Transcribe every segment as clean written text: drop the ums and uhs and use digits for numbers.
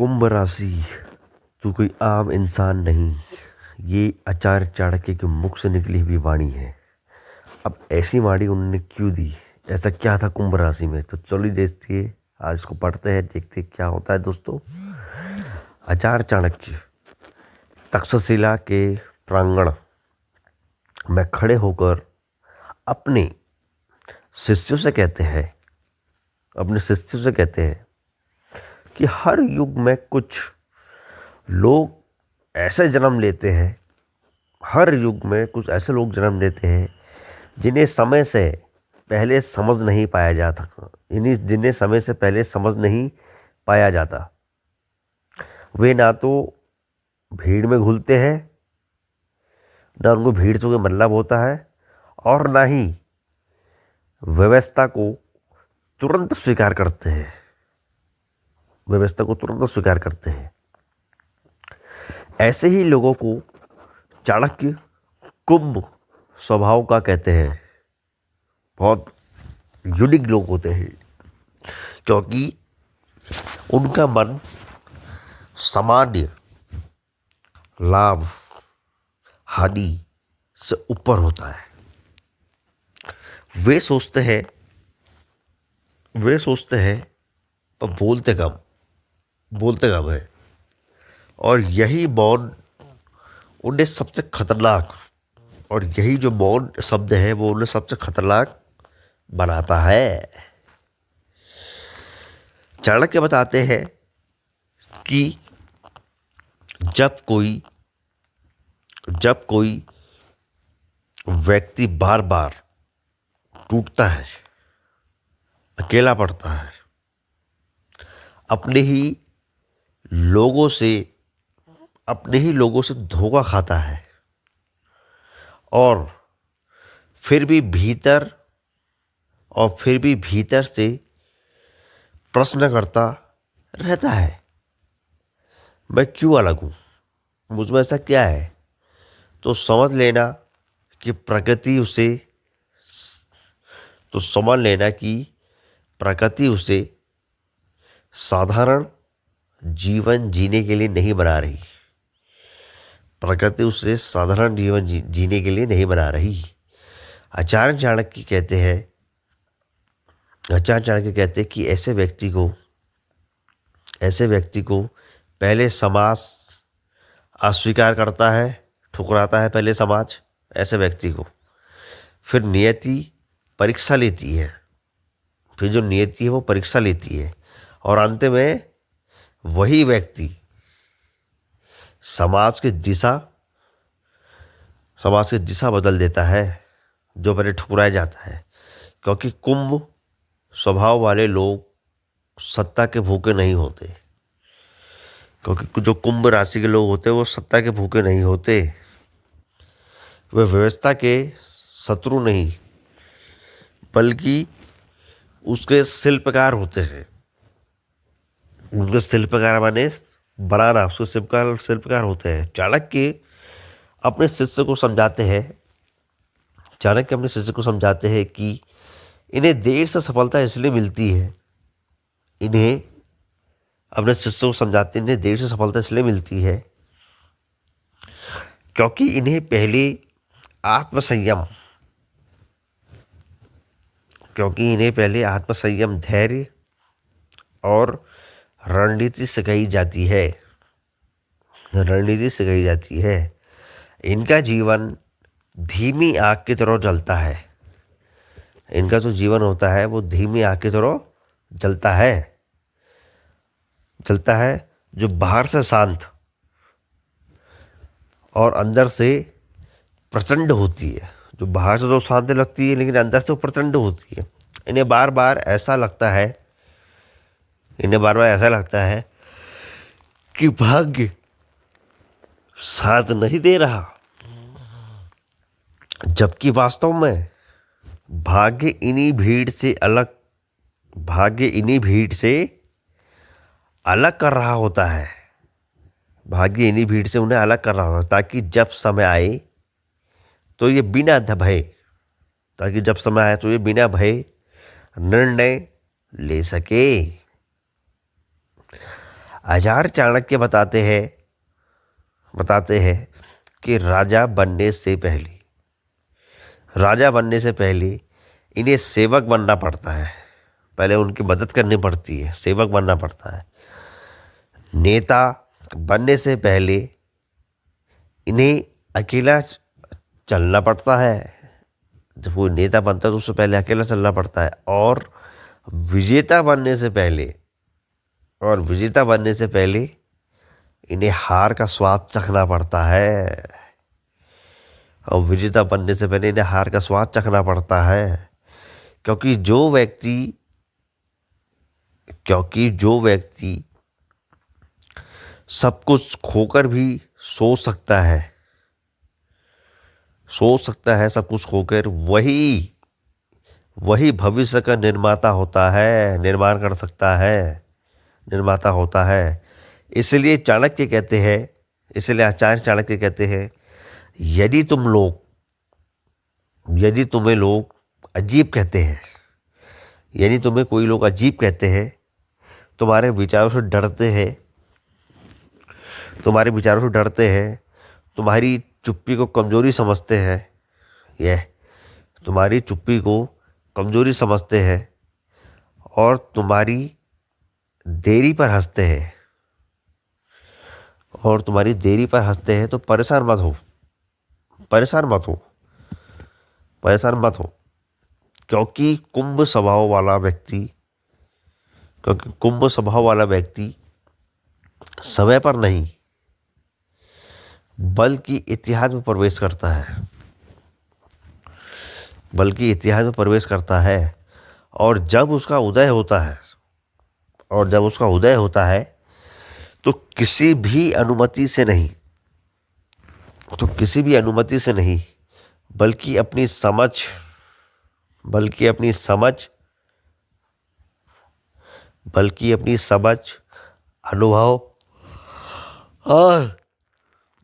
कुंभ राशि, तू कोई आम इंसान नहीं। ये आचार्य चाणक्य के मुख से निकली हुई वाणी है। अब ऐसी वाणी उन्होंने क्यों दी? ऐसा क्या था कुंभ राशि में? तो चलिए देखते हैं, आज इसको पढ़ते हैं, देखते हैं क्या होता है दोस्तों। आचार्य चाणक्य तक्षशिला के प्रांगण में खड़े होकर अपने शिष्यों से कहते हैं कि हर युग में कुछ लोग ऐसे जन्म लेते हैं, हर युग में कुछ ऐसे लोग जन्म लेते हैं जिन्हें समय से पहले समझ नहीं पाया जाता, जिन्हें समय से पहले समझ नहीं पाया जाता। वे ना तो भीड़ में घुलते हैं, ना उनको भीड़ से कोई मतलब होता है, और ना ही व्यवस्था को तुरंत स्वीकार करते हैं। ऐसे ही लोगों को चाणक्य कुंभ स्वभाव का कहते हैं। बहुत यूनिक लोग होते हैं क्योंकि उनका मन सामान्य लाभ हानि से ऊपर होता है। वे सोचते हैं पर बोलते कम है, और यही मौन उन्हें सबसे खतरनाक, और यही जो मौन शब्द है वो उन्हें सबसे खतरनाक बनाता है। चाणक्य बताते हैं कि जब कोई व्यक्ति बार बार टूटता है, अकेला पड़ता है, अपने ही लोगों से धोखा खाता है, और फिर भी भीतर से प्रश्न करता रहता है, मैं क्यों अलग हूँ, मुझ में ऐसा क्या है? तो समझ लेना कि प्रकृति उसे साधारण जीवन जीने के लिए नहीं बना रही। आचार्य चाणक्य कहते हैं कि ऐसे व्यक्ति को पहले समाज अस्वीकार करता है, ठुकराता है पहले समाज ऐसे व्यक्ति को। फिर नियति परीक्षा लेती है, फिर जो नियति है वो परीक्षा लेती है, और अंत में वही व्यक्ति समाज की दिशा बदल देता है जो पहले ठुकराया जाता है। क्योंकि कुंभ स्वभाव वाले लोग सत्ता के भूखे नहीं होते, क्योंकि जो कुंभ राशि के लोग होते हैं वो सत्ता के भूखे नहीं होते। वे व्यवस्था के शत्रु नहीं बल्कि उसके शिल्पकार होते हैं। उनके शिल्पकार माने बनाना, उसके शिल्पकार होते हैं। चाणक्य अपने शिष्य को समझाते हैं कि इन्हें देर से सफलता इसलिए मिलती है, इन्हें देर से सफलता इसलिए मिलती है क्योंकि इन्हें पहले आत्मसंयम, धैर्य और रणनीति सिखाई जाती है। इनका जीवन धीमी आग की तरह जलता है। इनका जो जीवन होता है वो धीमी आग की तरह जलता है, जो बाहर से शांत और अंदर से प्रचंड होती है। जो बाहर से तो शांत लगती है लेकिन अंदर से वो प्रचंड होती है। इन्हें बार बार ऐसा लगता है कि भाग्य साथ नहीं दे रहा, जबकि वास्तव में भाग्य इन्हीं भीड़ से अलग कर रहा होता है। ताकि जब समय आए तो ये बिना भय निर्णय ले सके। आचार्य चाणक्य बताते हैं कि राजा बनने से पहले इन्हें सेवक बनना पड़ता है। पहले उनकी मदद करनी पड़ती है, सेवक बनना पड़ता है। नेता बनने से पहले इन्हें अकेला चलना पड़ता है। जब वो नेता बनता है तो उससे पहले अकेला चलना पड़ता है। और विजेता बनने से पहले इन्हें हार का स्वाद चखना पड़ता है। और विजेता बनने से पहले इन्हें हार का स्वाद चखना पड़ता है। क्योंकि जो व्यक्ति सब कुछ खोकर भी सोच सकता है सब कुछ खोकर, वही भविष्य का निर्माता होता है, निर्माता होता है। इसलिए आचार्य चाणक्य कहते हैं, यदि तुम्हें लोग अजीब कहते हैं, यदि तुम्हें कोई लोग अजीब कहते हैं, तुम्हारे विचारों से डरते हैं, तुम्हारी चुप्पी को कमजोरी समझते हैं और तुम्हारी देरी पर हंसते हैं तो परेशान मत हो। क्योंकि कुंभ स्वभाव वाला व्यक्ति समय पर नहीं बल्कि इतिहास में प्रवेश करता है। और जब उसका उदय होता है तो किसी भी अनुमति से नहीं बल्कि अपनी समझ, अनुभव और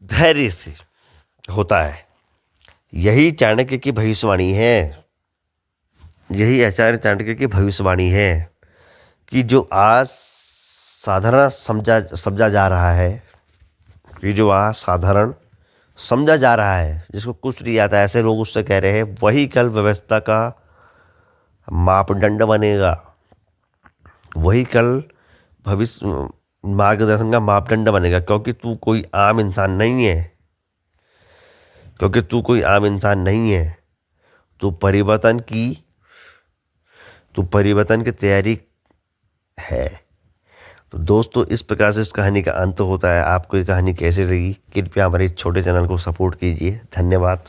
धैर्य से होता है। यही आचार्य चाणक्य की भविष्यवाणी है कि जो आज साधारण समझा जा रहा है, जिसको कुछ नहीं आता, ऐसे लोग उससे कह रहे हैं, वही कल व्यवस्था का मापदंड बनेगा, वही कल भविष्य मार्गदर्शन का मापदंड बनेगा। क्योंकि तू कोई आम इंसान नहीं है, तू परिवर्तन की तैयारी है। तो दोस्तों, इस प्रकार से इस कहानी का अंत होता है। आपको ये कहानी कैसी लगी, कृपया हमारे छोटे चैनल को सपोर्ट कीजिए। धन्यवाद।